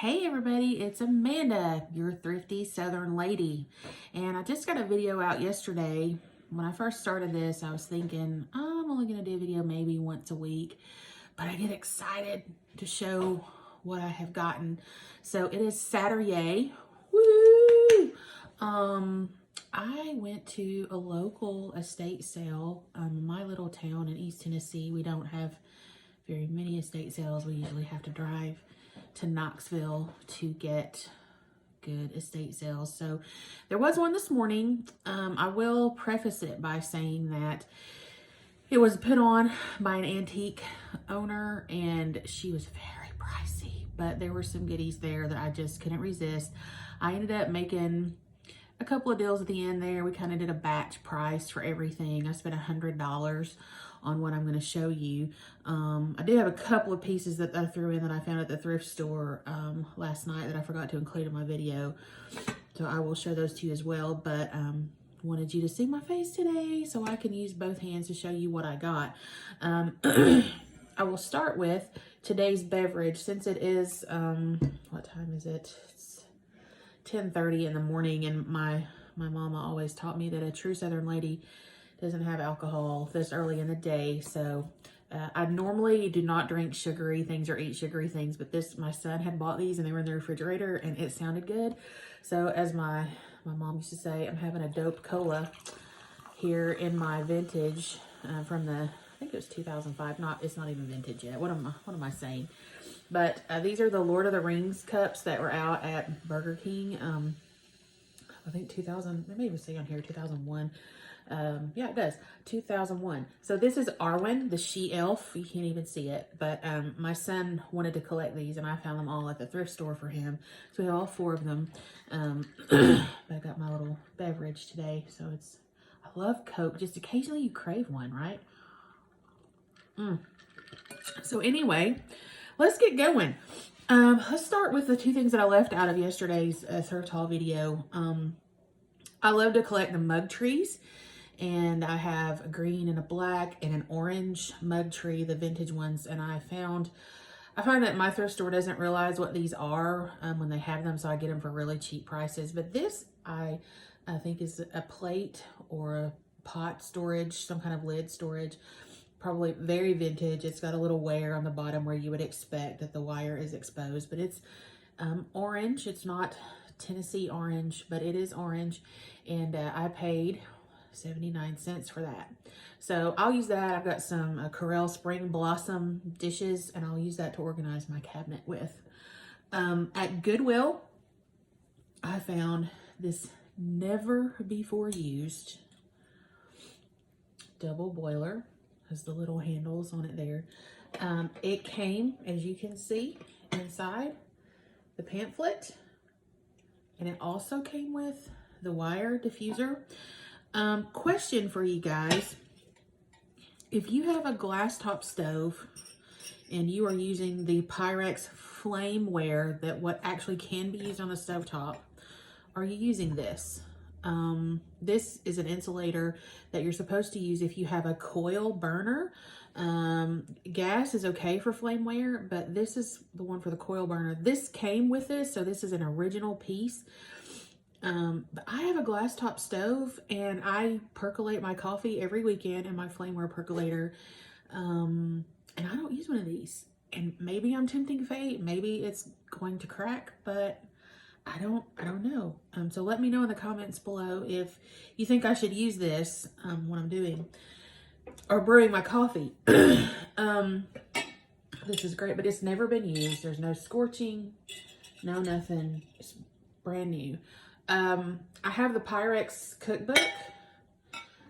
Hey everybody, it's Amanda, your thrifty Southern lady. And I just got a video out yesterday. When I first started this, I was thinking, I'm only gonna do a video maybe once a week, but I get excited to show what I have gotten. So it is Saturday. Woo! I went to a local estate sale in my little town in East Tennessee. We don't have very many estate sales. We usually have to drive to Knoxville to get good estate sales. So there was one this morning. I will preface it by saying that it was put on by an antique owner and she was very pricey, but there were some goodies there that I just couldn't resist. I ended up making a couple of deals at the end there. We kind of did a batch price for everything. I spent $100 on what I'm going to show you. I do have a couple of pieces that I threw in that I found at the thrift store last night that I forgot to include in my video. So I will show those to you as well. But wanted you to see my face today so I can use both hands to show you what I got. I will start with today's beverage since it is, what time is it? It's 10:30 in the morning, and my mama always taught me that a true Southern lady doesn't have alcohol this early in the day. So I normally do not drink sugary things or eat sugary things, but my son had bought these and they were in the refrigerator and it sounded good. So as my mom used to say, I'm having a dope cola here in my vintage from I think it was 2005. It's not even vintage yet. What am I saying? But these are the Lord of the Rings cups that were out at Burger King. I think 2000, maybe it was saying on here 2001. Yeah, it does. 2001. So this is Arwen, the she-elf. You can't even see it. But my son wanted to collect these, and I found them all at the thrift store for him. So we have all 4 of them. I got my little beverage today. So I love Coke. Just occasionally you crave one, right? So anyway, let's get going. Let's start with the 2 things that I left out of yesterday's thrift haul video. I love to collect the mug trees. And I have a green and a black and an orange mug tree, the vintage ones. And I find that my thrift store doesn't realize what these are when they have them. So I get them for really cheap prices. But this I think is a plate or a pot storage, some kind of lid storage. Probably very vintage. It's got a little wear on the bottom where you would expect that the wire is exposed. But it's orange. It's not Tennessee orange, but it is orange. And I paid 79 cents for that. So I'll use that. I've got some Corelle Spring Blossom dishes, and I'll use that to organize my cabinet with. At Goodwill, I found this never before used double boiler. Has the little handles on it there. It came, as you can see, inside the pamphlet, and it also came with the wire diffuser. Question for you guys. If you have a glass top stove and you are using the Pyrex flameware that what actually can be used on a stovetop, are you using this? This is an insulator that you're supposed to use if you have a coil burner. Gas is okay for flameware, but this is the one for the coil burner. This came with this, so this is an original piece. But I have a glass top stove and I percolate my coffee every weekend in my flameware percolator. And I don't use one of these. And maybe I'm tempting fate. Maybe it's going to crack, but I don't know. So let me know in the comments below if you think I should use this when I'm doing or brewing my coffee. This is great, but it's never been used. There's no scorching, no nothing. It's brand new. I have the Pyrex cookbook,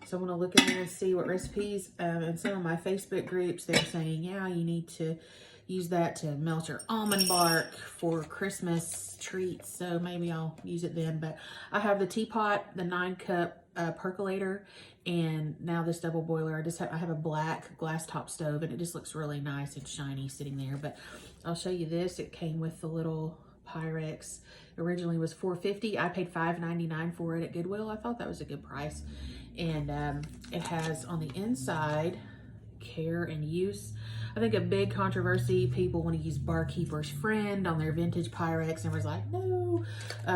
so I'm going to look in there and see what recipes, and some of my Facebook groups, they're saying, yeah, you need to use that to melt your almond bark for Christmas treats, so maybe I'll use it then. But I have the teapot, the 9-cup percolator, and now this double boiler. I have a black glass top stove, and it just looks really nice and shiny sitting there. But I'll show you this. It came with the little Pyrex. Originally was $4.50. I paid $5.99 for it at Goodwill. I thought that was a good price. And it has on the inside, care and use. I think a big controversy, people want to use Barkeeper's Friend on their vintage Pyrex, and everyone's like, no,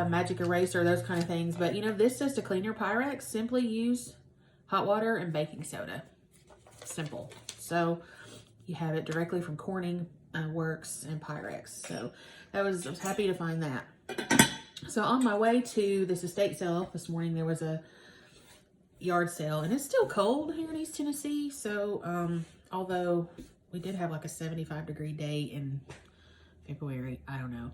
magic eraser, those kind of things. But you know, this says to clean your Pyrex, simply use hot water and baking soda. Simple. So you have it directly from Corning Works and Pyrex. So I was happy to find that. So on my way to this estate sale this morning, there was a yard sale, and it's still cold here in East Tennessee. So although we did have like a 75-degree day in February, I don't know.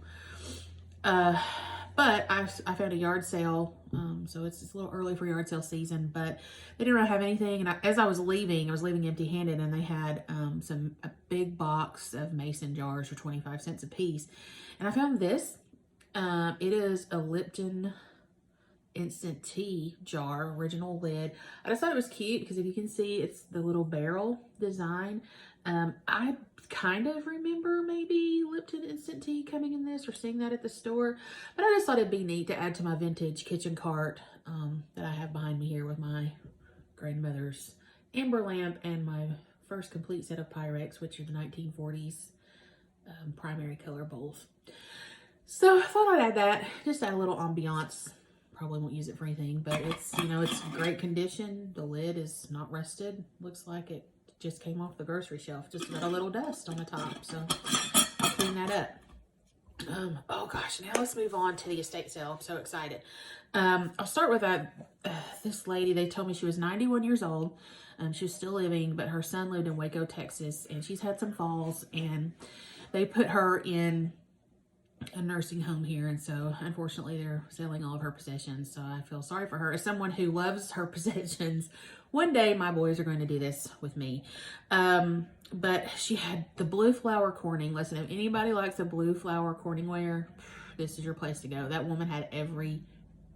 But I found a yard sale, so it's a little early for yard sale season, but they didn't really have anything. And as I was leaving empty-handed, and they had a big box of mason jars for 25 cents a piece. And I found this. It is a Lipton instant tea jar, original lid. I just thought it was cute because if you can see, it's the little barrel design. I kind of remember maybe Lipton instant tea coming in this or seeing that at the store, but I just thought it'd be neat to add to my vintage kitchen cart that I have behind me here with my grandmother's amber lamp and my first complete set of Pyrex, which are the 1940s primary color bowls. So I thought I'd add that, just add a little ambiance. Probably won't use it for anything, but it's, you know, it's great condition. The lid is not rusted. Looks like it just came off the grocery shelf. Just got a little dust on the top, so I'll clean that up. Oh gosh, now let's move on to the estate sale. I'm so excited. I'll start with this lady. They told me she was 91 years old. She was still living, but her son lived in Waco, Texas, and she's had some falls, and they put her in a nursing home here, and so unfortunately they're selling all of her possessions. So I feel sorry for her. As someone who loves her possessions, one day my boys are going to do this with me. But she had the blue flower corning. Listen, if anybody likes a blue flower corning ware, this is your place to go. That woman had every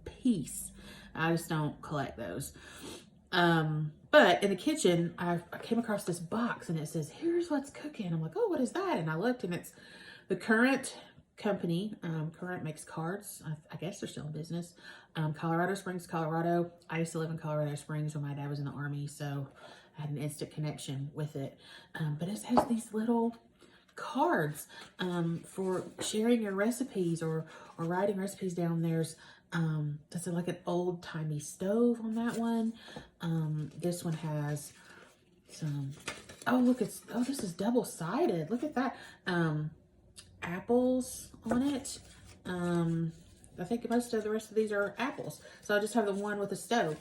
piece. I just don't collect those. But in the kitchen, I came across this box, and it says, here's what's cooking. I'm like, oh, what is that? And I looked, and it's the Current company. Current makes cards. I guess they're still in business. Colorado Springs, Colorado. I used to live in Colorado Springs when my dad was in the Army, so I had an instant connection with it. But it has these little cards for sharing your recipes or writing recipes down. There's like an old-timey stove on that one. This one has some, this is double-sided. Look at that. Apples on it. I think most of the rest of these are apples, so I just have the one with the stove.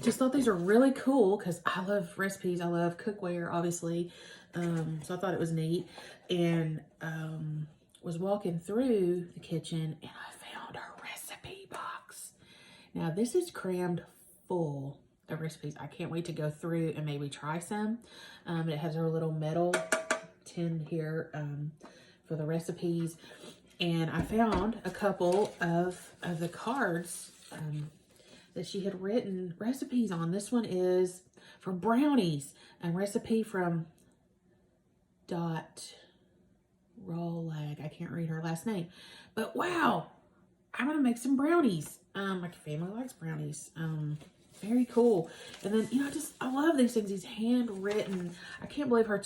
Just thought these are really cool because I love recipes. I love cookware, obviously. So I thought it was neat, and was walking through the kitchen, and I found a recipe box. Now this is crammed full of recipes. I can't wait to go through and maybe try some. It has her little metal tin here for the recipes, and I found a couple of the cards that she had written recipes on. This one is for brownies, a recipe from Dot Rolag. I can't read her last name, but wow, I'm gonna make some brownies. My family likes brownies. Very cool. And then, you know, I love these things, these handwritten. I can't believe her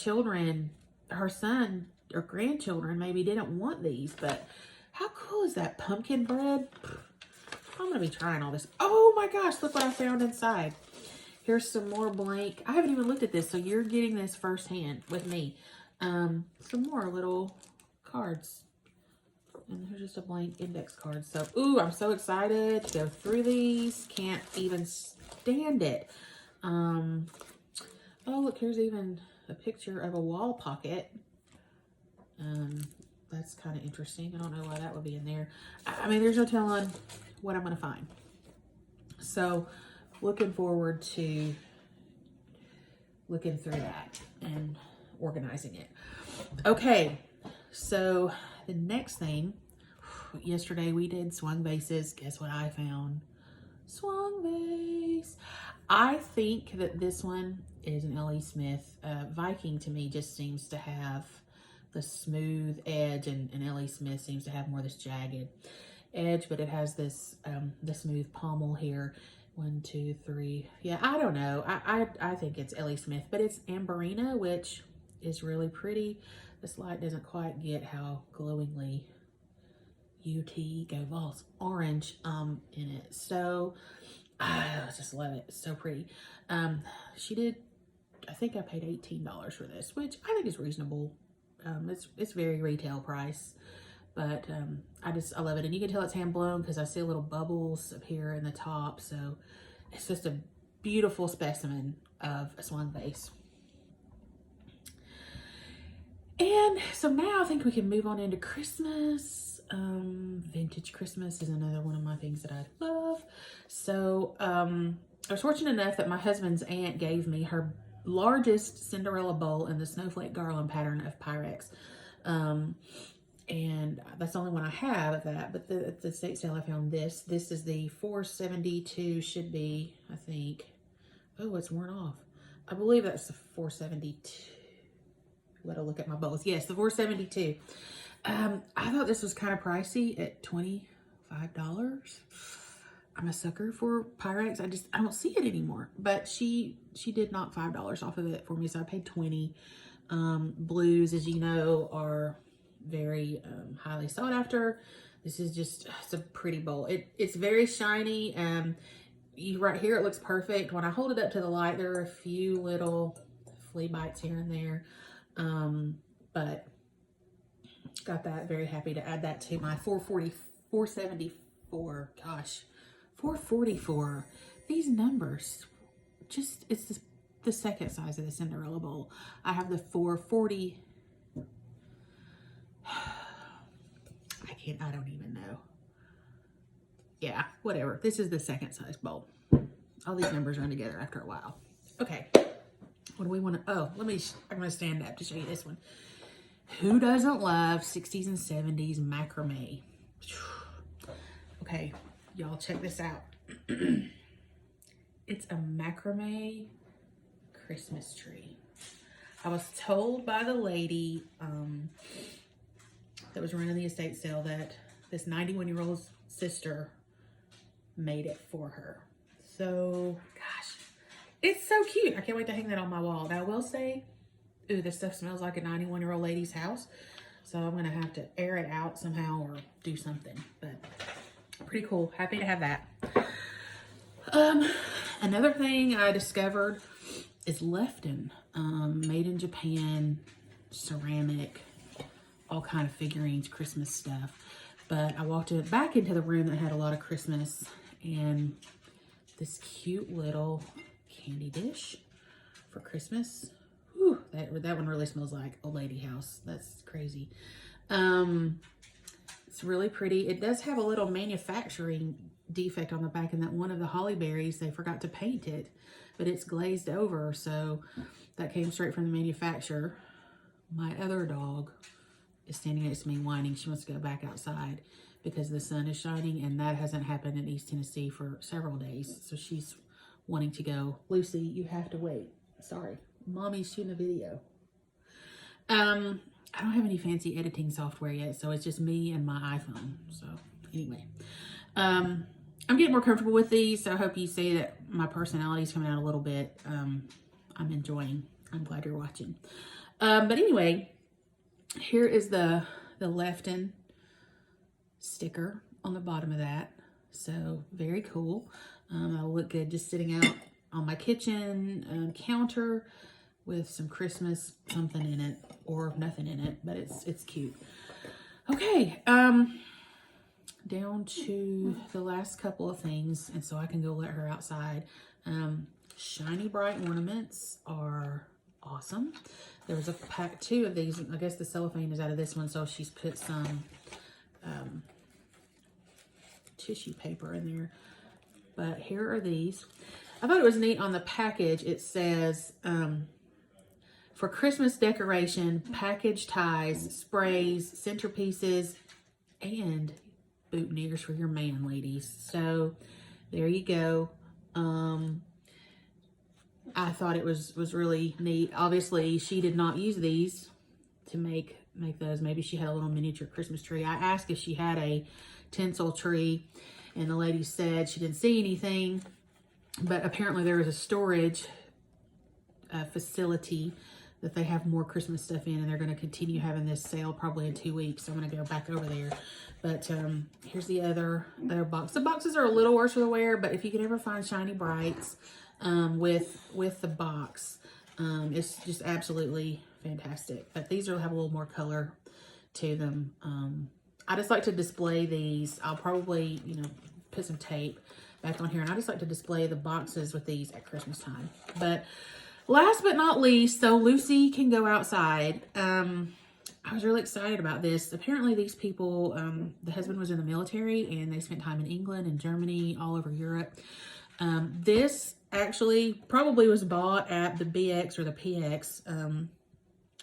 son or grandchildren maybe didn't want these, but how cool is that? Pumpkin bread. I'm gonna be trying all this. Oh my gosh, look what I found inside. Here's some more blank. I haven't even looked at this, so you're getting this firsthand with me. Some more little cards, and here's just a blank index card. So ooh, I'm so excited to go through these. Can't even stand it. Oh look, here's even a picture of a wall pocket. That's kind of interesting. I don't know why that would be in there. I mean, there's no telling what I'm going to find. So looking forward to looking through that and organizing it. Okay, so the next thing, yesterday we did swung vases. Guess what I found? Swung vase. I think that this one is an L.E. Smith. Viking to me just seems to have the smooth edge, and L.E. Smith seems to have more this jagged edge, but it has this the smooth pommel here 1, 2, 3. Yeah, I don't know. I think it's Ellie Smith, but it's Amberina, which is really pretty. This light doesn't quite get how glowingly UT Go Vols orange in it. So I just love it. It's so pretty. She did, I think I paid $18 for this, which I think is reasonable. It's very retail price, but I love it. And you can tell it's hand blown because I see little bubbles up here in the top. So it's just a beautiful specimen of a swung vase. And so now I think we can move on into Christmas. Vintage Christmas is another one of my things that I love. So I was fortunate enough that my husband's aunt gave me her largest Cinderella bowl in the snowflake garland pattern of Pyrex. And that's the only one I have of that, but at the estate sale I found this. This is the 472, should be, I think. Oh, it's worn off. I believe that's the 472. Let me look at my bowls. Yes, the 472. I thought this was kind of pricey at $25. I'm a sucker for Pyrex. I don't see it anymore, but she did knock $5 off of it for me, so I paid $20. Blues, as you know, are very highly sought after. This is just, it's a pretty bowl. It's very shiny. Right here it looks perfect. When I hold it up to the light, there are a few little flea bites here and there, but got that. Very happy to add that to my 474. Gosh, 444. These numbers, just, it's the second size of the Cinderella bowl. I have the 440. I don't even know. Yeah, whatever. This is the second size bowl. All these numbers run together after a while. Okay. What do we want to, I'm going to stand up to show you this one. Who doesn't love 60s and 70s macrame? Okay, y'all check this out. It's a macrame Christmas tree. I was told by the lady that was running the estate sale that this 91-year-old sister made it for her. So, gosh, it's so cute. I can't wait to hang that on my wall. Now, I will say, ooh, this stuff smells like a 91-year-old lady's house. So I'm going to have to air it out somehow or do something. But pretty cool. Happy to have that. Another thing I discovered is Lefton. Made in Japan, ceramic, all kind of figurines, Christmas stuff. But I walked back into the room that had a lot of Christmas, and this cute little candy dish for Christmas. Whew, that one really smells like a lady house. That's crazy. It's really pretty. It does have a little manufacturing defect on the back, and that one of the holly berries, they forgot to paint it, but it's glazed over, so that came straight from the manufacturer. My other dog is standing next to me whining. She wants to go back outside because the sun is shining, and that hasn't happened in East Tennessee for several days. So she's wanting to go. Lucy, you have to wait. Sorry. Mommy's shooting a video. I don't have any fancy editing software yet, so it's just me and my iPhone. So anyway, I'm getting more comfortable with these, so I hope you see that my personality is coming out a little bit. I'm enjoying. I'm glad you're watching. But anyway, here is the Lefton sticker on the bottom of that. So very cool. It'll look good just sitting out on my kitchen counter with some Christmas something in it, or nothing in it, but it's cute. Okay, down to the last couple of things, and so I can go let her outside. Shiny bright ornaments are awesome. There was a pack 2 of these. I guess the cellophane is out of this one, so she's put some tissue paper in there. But here are these. I thought it was neat on the package. It says, for Christmas decoration, package ties, sprays, centerpieces, and boutonnieres for your man, ladies. So there you go. I thought it was really neat. Obviously, she did not use these to make those. Maybe she had a little miniature Christmas tree. I asked if she had a tinsel tree, and the lady said she didn't see anything. But apparently there is a storage facility that they have more Christmas stuff in, and they're going to continue having this sale probably in 2 weeks. So I'm going to go back over there. But here's the other box. The boxes are a little worse for the wear, but if you can ever find Shiny Brights with the box, it's just absolutely fantastic. But these have a little more color to them. I just like to display these. I'll probably, you know, put some tape back on here, and I just like to display the boxes with these at Christmas time. But last but not least, so Lucy can go outside. I was really excited about this. Apparently these people, the husband was in the military and they spent time in England and Germany, all over Europe. This actually probably was bought at the BX or the PX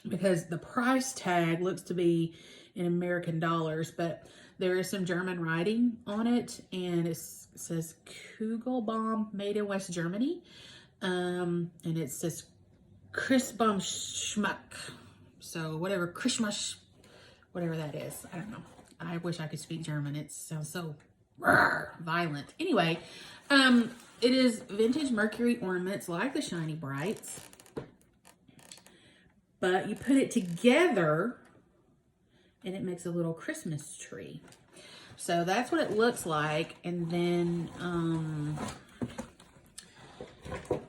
because the price tag looks to be in American dollars, but there is some German writing on it, and it says Kugelbaum, made in West Germany. And it says Christbaum Schmuck. So whatever, Christmas, whatever that is. I don't know. I wish I could speak German. It sounds so violent. Anyway, it is vintage Mercury ornaments like the Shiny Brights. But you put it together and it makes a little Christmas tree. So that's what it looks like. And then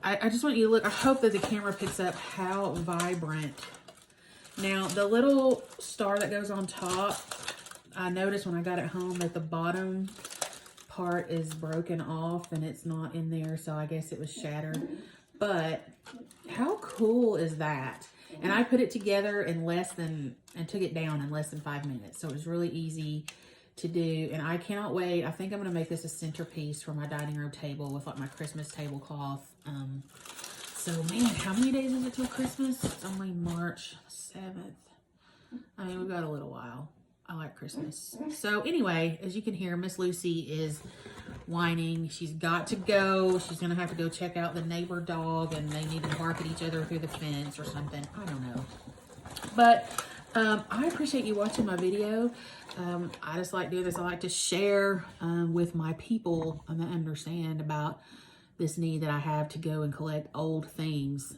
I just want you to look. I hope that the camera picks up how vibrant. Now, the little star that goes on top, I noticed when I got it home that the bottom part is broken off and it's not in there, so I guess it was shattered. But how cool is that? And I put it together in and took it down in less than 5 minutes. So it was really easy to do, and I cannot wait. I think I'm going to make this a centerpiece for my dining room table with like my Christmas tablecloth. So man, how many days is it till Christmas? It's only March 7th. I mean, we've got a little while. I like Christmas. So anyway, as you can hear, Miss Lucy is whining. She's got to go. She's going to have to go check out the neighbor dog, and they need to bark at each other through the fence or something. I don't know. But I appreciate you watching my video. I just like doing this. I like to share with my people that understand about this need that I have to go and collect old things.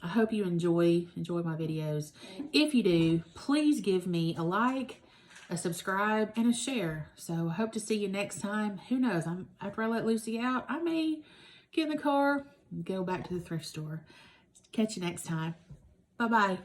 I hope you enjoy my videos. If you do, please give me a like, a subscribe, and a share. So I hope to see you next time. Who knows? After I let Lucy out, I may get in the car and go back to the thrift store. Catch you next time. Bye-bye.